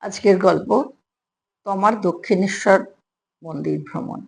আজকের গল্প তমার দক্ষিণেশ্বর মন্দির ভ্রমণ।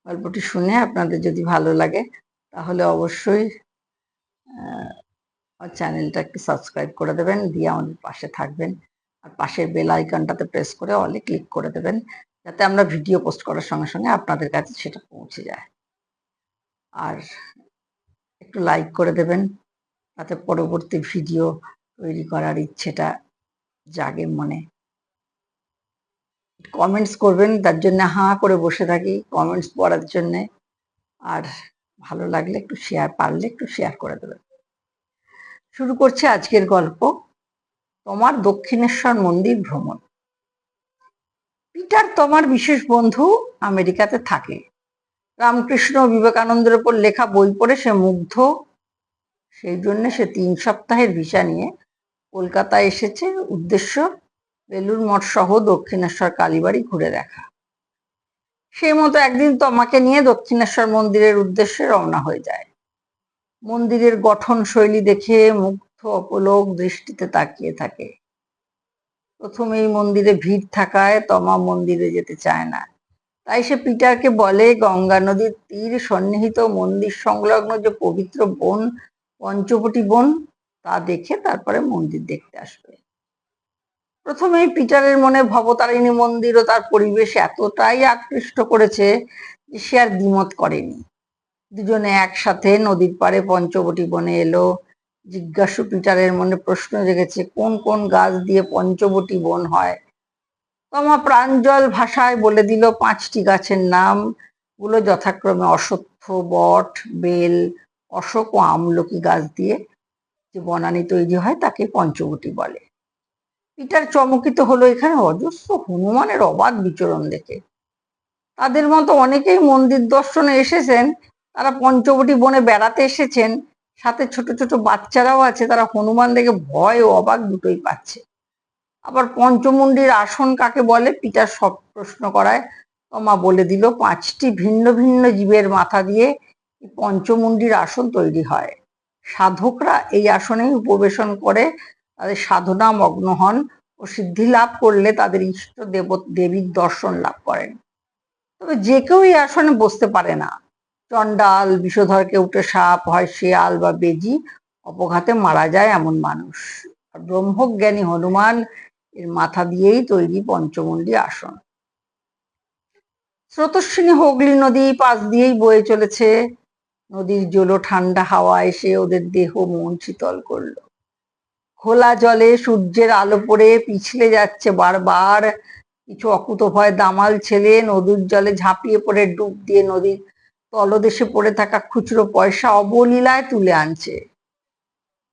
গল্পটি শুনে আপনাদের যদি ভালো লাগে তাহলে অবশ্যই আমার চ্যানেলটাকে সাবস্ক্রাইব করে দেবেন, দিয়ে আমাদের পাশে থাকবেন। আর পাশের বেল আইকনটাতে প্রেস করে অলে ক্লিক করে দেবেন, যাতে আমরা ভিডিও পোস্ট করার সঙ্গে সঙ্গে আপনাদের কাছে সেটা পৌঁছে যায়। আর একটু লাইক করে দেবেন, তাতে পরবর্তী ভিডিও তৈরি করার ইচ্ছেটা জাগে মনে। কমেন্টস করবেন, তার জন্য হাঁ করে বসে থাকি কমেন্টস পড়ার জন্য। আর ভালো লাগলে একটু পারলে একটু শেয়ার করে দেবেন। শুরু করছি আজকের গল্প, তমার দক্ষিণেশ্বর মন্দির ভ্রমণ। পিটার তমার বিশেষ বন্ধু আমেরিকাতে থাকে। রামকৃষ্ণ বিবেকানন্দের উপর লেখা বই পড়ে সে মুগ্ধ। সেই জন্য সে 3 সপ্তাহের ভিসা নিয়ে কলকাতায় এসেছে। উদ্দেশ্য বেলুড় মঠ সহ দক্ষিণেশ্বর কালীবাড়ি ঘুরে দেখা। সেই মতো একদিন তমাকে নিয়ে দক্ষিণেশ্বর মন্দিরের উদ্দেশ্যে রওনা হয়ে যায়। মন্দিরের গঠন শৈলী দেখে মুগ্ধ অপলোক দৃষ্টিতে তাকিয়ে থাকে। প্রথমেই মন্দিরে ভিড় থাকায় তমা মন্দিরে যেতে চায় না। তাই সে পিটারকে বলে গঙ্গা নদীর তীর সন্নিহিত মন্দির সংলগ্ন যে পবিত্র বন, পঞ্চবটি বন, তা দেখে তারপরে মন্দির দেখতে আসবে। প্রথমেই পিটারের মনে ভবতারিণী মন্দির ও তার পরিবেশ এতটাই আকৃষ্ট করেছে যে সে আর দ্বিমত করেনি। দুজনে একসাথে নদীর পাড়ে পঞ্চবটি বনে এলো। জিজ্ঞাসু পিটারের মনে প্রশ্ন জেগেছে, কোন কোন গাছ দিয়ে পঞ্চবটি বন হয়। তমা প্রাঞ্জল ভাষায় বলে দিল 5টি গাছের নাম গুলো যথাক্রমে অশ্বত্থ, বট, বেল, অশোক ও আমলকি গাছ দিয়ে যে বনানী তৈরি হয় তাকে পঞ্চবটি বলে। পিটার চমকিত হলো এখানে অজস্র হনুমানের অবাধ বিচরণ দেখে। তাদের মতো অনেকেই মন্দির দর্শনে এসেছেন, তারা পঞ্চবটি বনে বেড়াতে এসেছেন, সাথে ছোট ছোট বাচ্চারাও আছে, তারা হনুমান দেখে ভয় ও অবাক দুটোই পাচ্ছে। আবার পঞ্চমুণ্ডির আসন কাকে বলে পিটার সব প্রশ্ন করায় তমা বলে দিল 5টি ভিন্ন ভিন্ন জীবের মাথা দিয়ে পঞ্চমুণ্ডির আসন তৈরি হয়। সাধকরা এই আসনেই উপবেশন করে তাদের সাধনা মগ্ন হন ও সিদ্ধি লাভ করলে তাদের ইষ্ট দেবীর দর্শন লাভ করেন। তবে যে কেউ এই আসনে বসতে পারে না। চণ্ডাল, বিষধরকে উঠে সাপ হয়, শিয়াল বা বেজি অপঘাতে মারা যায় এমন মানুষ। আর ব্রহ্মজ্ঞানী হনুমান এর মাথা দিয়েই তৈরি পঞ্চমুণ্ডী আসন। স্রোতস্বিনী হুগলি নদী পাশ দিয়েই বয়ে চলেছে। নদীর জলো ঠান্ডা হাওয়া এসে ওদের দেহ মন শীতল করলো। খোলা জলে সূর্যের আলো পড়ে পিছলে যাচ্ছে বারবার। কিছু অকুতোভয় দামাল ছেলে নদীর জলে ঝাঁপিয়ে পড়ে ডুব দিয়ে নদীর তলদেশে পড়ে থাকা খুচরো পয়সা অবলীলায় তুলে আনছে।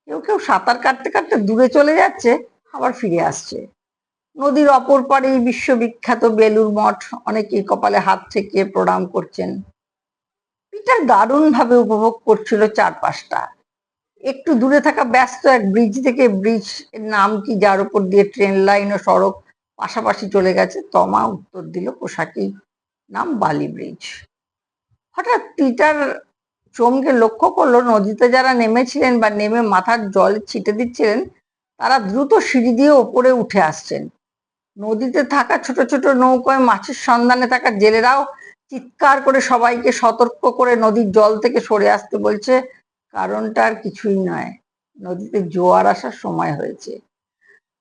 কেউ কেউ সাঁতার কাটতে কাটতে দূরে চলে যাচ্ছে, আবার ফিরে আসছে। নদীর অপর পাড়ে বিশ্ববিখ্যাত বেলুড় মঠ, অনেকেই কপালে হাত ঠেকিয়ে প্রণাম করছেন। পিটার দারুণ ভাবে উপভোগ করছিল চারপাশটা। একটু দূরে থাকা ব্যস্ত এক ব্রিজ থেকে, ব্রিজ এর নাম কি যার উপর দিয়ে ট্রেন লাইন ও সড়ক পাশাপাশি চলে গেছে, তমা উত্তর দিল পোশাকি নাম বালি ব্রিজ। হঠাৎ পিটার চমকে লক্ষ্য করলো নদীতে যারা নেমেছিলেন বা নেমে মাথার জল ছিটে দিচ্ছিলেন তারা দ্রুত সিঁড়ি দিয়ে ওপরে উঠে আসছেন। নদীতে থাকা ছোট ছোট নৌকায় মাছের সন্ধানে থাকা জেলেরাও চিৎকার করে সবাইকে সতর্ক করে নদীর জল থেকে সরে আসতে বলছে। কারণটা আর কিছুই নয়, নদীতে জোয়ার আসার সময় হয়েছে।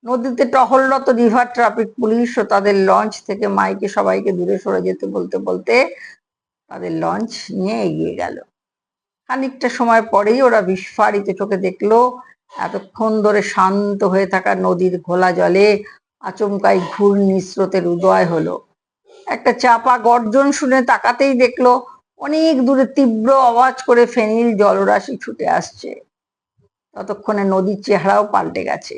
নদীতে টহলরত রিভার ট্রাফিক পুলিশ ও তাদের লঞ্চ থেকে মাইকে সবাইকে দূরে সরে যেতে বলতে বলতে তাদের লঞ্চ নিয়ে এগিয়ে গেল। খানিকটা সময় পরেই ওরা বিস্ফারিত চোখে দেখলো এতক্ষণ ধরে শান্ত হয়ে থাকা নদীর ঘোলা জলে আচমকাই ঘূর্ণি স্রোতের উদয় হলো। একটা চাপা গর্জন শুনে তাকাতেই দেখলো অনেক দূরে তীব্র আওয়াজ করে ফেনীর জলরাশি ছুটে আসছে। ততক্ষণে নদীর চেহারাও পাল্টে গেছে।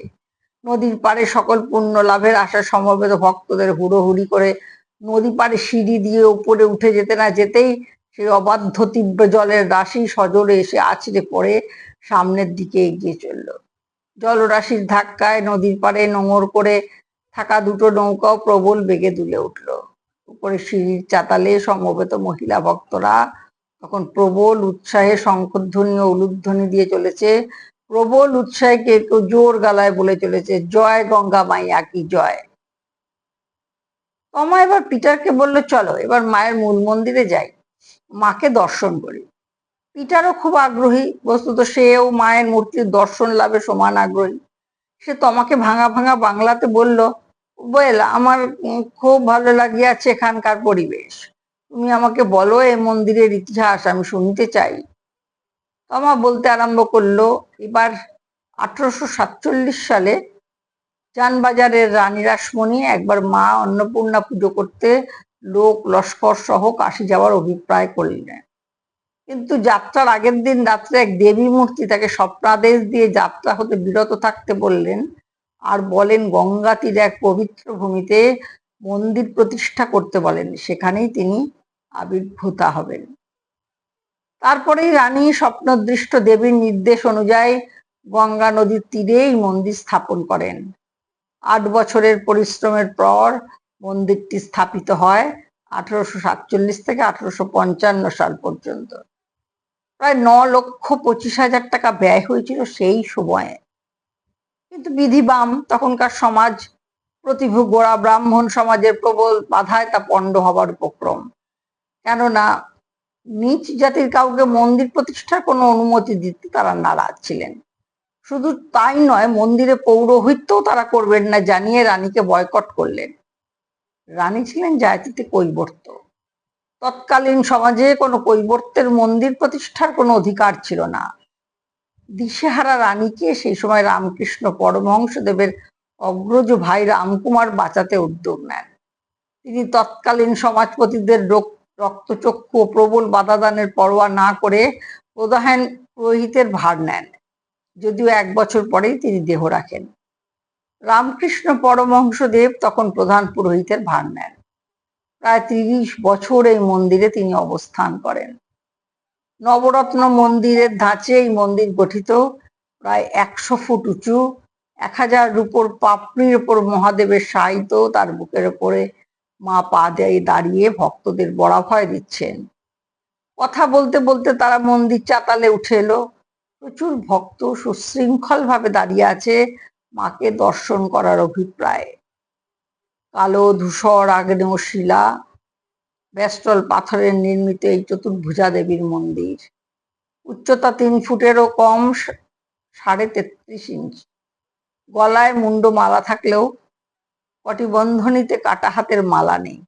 নদীর পাড়ে সকল পুণ্য লাভের আশা সমবেত ভক্তদের হুড়োহুড়ি করে নদী পাড়ে সিঁড়ি দিয়ে উপরে উঠে যেতে না যেতেই সেই অবাধ্য তীব্র জলের রাশি সজোরে এসে আছড়ে পড়ে সামনের দিকে এগিয়ে চলল। জলরাশির ধাক্কায় নদীর পাড়ে নোঙর করে থাকা দুটো নৌকাও প্রবল বেগে দুলে উঠল। উপরে সিঁড়ির চাতালে সমবেত মহিলা ভক্তরা তখন প্রবল উৎসাহে শঙ্খধ্বনি ও উলুধ্বনি দিয়ে চলেছে প্রবল উৎসাহে কেউ কেউ জোর গলায় বলে চলেছে, জয় গঙ্গা মাইয়া কি জয়। তমা এবার পিটারকে বলল, চলো এবার মায়ের মূল মন্দিরে যাই, মাকে দর্শন করি। পিটারও খুব আগ্রহী, বস্তুত সেও মায়ের মূর্তির দর্শন লাভে সমান আগ্রহী। সে তমাকে ভাঙা ভাঙা বাংলাতে বলল, ওয়েল, আমার খুব ভালো লাগিয়াছে এখানকার পরিবেশ। তুমি আমাকে বলো এ মন্দিরের ইতিহাস, আমি শুনতে চাই। তমা বলতে আরম্ভ করলো, এবার 1847 সালে চানবাজারের রানী রাসমণি একবার মা অন্নপূর্ণা পুজো করতে লোক লস্কর সহ কাশি যাওয়ার অভিপ্রায় করলেন। কিন্তু যাত্রার আগের দিন রাত্রে এক দেবী মূর্তি তাকে স্বপ্নাদেশ দিয়ে যাত্রা হতে বিরত থাকতে বললেন, আর বলেন গঙ্গা তীরে এক পবিত্র ভূমিতে মন্দির প্রতিষ্ঠা করতে বলেন, সেখানেই তিনি আবির্ভূতা হবেন। তারপরেই রানী স্বপ্নদৃষ্ট দেবীর নির্দেশ অনুযায়ী গঙ্গা নদীর তীরেই মন্দির স্থাপন করেন। 8 বছরের পরিশ্রমের পর মন্দিরটি স্থাপিত হয় 1847 থেকে 1855 সাল পর্যন্ত। প্রায় 9,25,000 টাকা ব্যয় হয়েছিল সেই সময়ে। কিন্তু বিধি বাম, তখনকার সমাজ প্রতিভু গোড়া ব্রাহ্মণ সমাজের প্রবল বাধায় তা পণ্ড হবার উপক্রম। কেননা নিচ জাতির কাউকে মন্দির প্রতিষ্ঠার কোনো অনুমতি দিতে তারা নারাজ ছিলেন। শুধু তাই নয়, মন্দিরে পৌরোহিত্যও তারা করবেন না জানিয়ে রানীকে বয়কট করলেন। রানী ছিলেন জাতিতে কৈবর্ত। তৎকালীন সমাজে কোনো কৈবর্তের মন্দির প্রতিষ্ঠার কোনো অধিকার ছিল না। দিশেহারা রানীকে সেই সময় রামকৃষ্ণ পরমহংসদেবের অগ্রজ ভাই রামকুমার বাঁচাতে উদ্যোগ নেন। তিনি তৎকালীন সমাজপতিদের রক্তচক্ষু ও প্রবল বাধাদানের পরোয়া না করে প্রধান পুরোহিতের ভার নেন, যদিও 1 বছর পরেই তিনি দেহ রাখেন। রামকৃষ্ণ পরমহংসদেব তখন প্রধান পুরোহিতের ভার নেন। প্রায় 30 বছর এই মন্দিরে তিনি অবস্থান করেন। নবরত্ন মন্দিরের ধাঁচে এই মন্দির গঠিত, প্রায় 100 ফুট উঁচু। 1000 রূপোর পাপড়ির ওপর মহাদেবের শায়িত, তার বুকের ওপরে মা পা দিয়ে দাঁড়িয়ে ভক্তদের বড়াভয় দিচ্ছেন। কথা বলতে বলতে তারা মন্দির চাতালে উঠে এলো। প্রচুর ভক্ত সুশৃঙ্খল ভাবে দাঁড়িয়ে আছে মাকে দর্শন করার অভিপ্রায়ে। কালো ধূসর আগ্নেয় শিলা বেষ্টল পাথরের নির্মিত এই চতুর্ভুজা দেবীর মন্দির। উচ্চতা 3 ফুটেরও কম, 33.5 ইঞ্চি। গলায় মুন্ড মালা থাকলেও কটিবন্ধনীতে কাটা হাতের মালা নেই।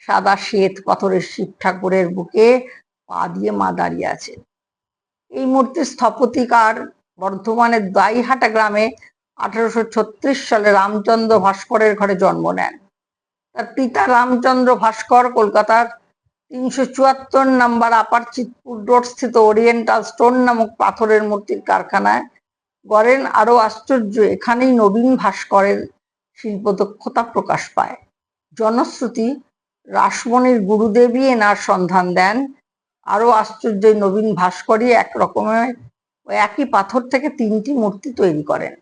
সাদা শ্বেত পাথরের শিব ঠাকুরের বুকে পা দিয়ে মা দাঁড়িয়ে আছে। এই মূর্তির স্থপতিকার বর্ধমানের দাইহাটা গ্রামে 1836 সালে রামচন্দ্র ভাস্করের ঘরে জন্ম নেন। তার পিতা রামচন্দ্র ভাস্কর কলকাতার 374 নম্বর আপার চিতপুর রোড স্থিত ওরিয়েন্টাল স্টোন নামক পাথরের মূর্তির কারখানায় গড়েন। আরো আশ্চর্য, এখানেই নবীন ভাস্করের শিল্পদক্ষতা প্রকাশ পায়। জনশ্রুতি, রাসমণির গুরুদেবী এনার সন্ধান দেন। আরো আশ্চর্য, নবীন ভাস্করই এক রকমের একই পাথর থেকে 3টি মূর্তি তৈরি করেন।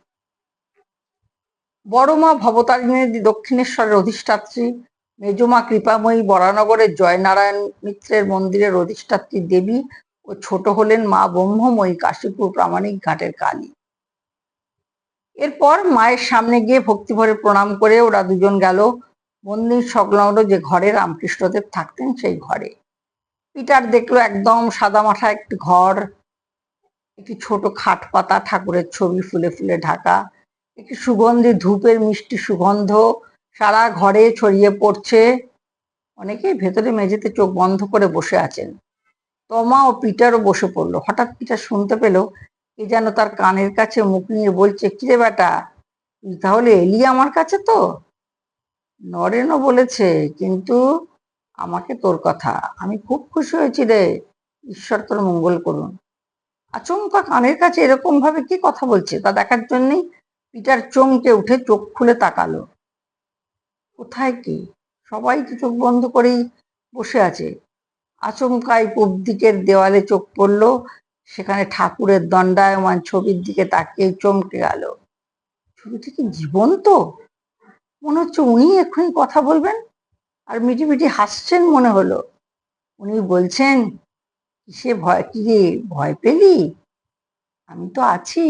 বড় মা ভবতারিণী দক্ষিণেশ্বরের অধিষ্ঠাত্রী, মেজমা কৃপাময়ী বরানগরের জয়নারায়ণ মিত্রের মন্দিরের অধিষ্ঠাত্রী দেবী ও ছোট হলেন মা ব্রহ্মময়ী কাশীপুর প্রামাণিক ঘাটের কালী। এরপর মায়ের সামনে গিয়ে ভক্তিভরে প্রণাম করে ওরা দুজন গেল মন্দির সংলগ্ন যে ঘরে রামকৃষ্ণদেব থাকতেন সেই ঘরে। পিটার দেখলো একদম সাদামাঠা একটি ঘর, একটি ছোট খাট পাতা, ঠাকুরের ছবি ফুলে ফুলে ঢাকা, একটি সুগন্ধি ধূপের মিষ্টি সুগন্ধ সারা ঘরে ছড়িয়ে পড়ছে। অনেকেই ভেতরে মেঝেতে চোখ বন্ধ করে বসে আছেন। তমা ও পিটারও বসে পড়লো। হঠাৎ পিটার শুনতে পেল কে যেন তার কানের কাছে মুখ নিয়ে বলছে, কিরে বেটা, তুই তাহলে এলি আমার কাছে? তো নরেনও বলেছে কিন্তু আমাকে তোর কথা, আমি খুব খুশি হয়েছি রে, ঈশ্বর তোর মঙ্গল করুন। আচমকা কানের কাছে এরকম ভাবে কি কথা বলছে তা দেখার জন্যই পিটার চমকে উঠে চোখ খুলে তাকালো। কোথায় কি? সবাই তো চোখ বন্ধ করেই বসে আছে। আচমকাই পূব দিকের দেওয়ালে চোখ পড়লো, সেখানে ঠাকুরের দণ্ডায়মান ছবির দিকে তাকিয়ে চমকে গেল। ছবিটি কি জীবন্ত? মনে হচ্ছে উনি এক্ষুনি কথা বলবেন, আর মিটি মিটি হাসছেন মনে হলো। উনি বলছেন, কিসে ভয়, কি রে ভয় পেলি? আমি তো আছি।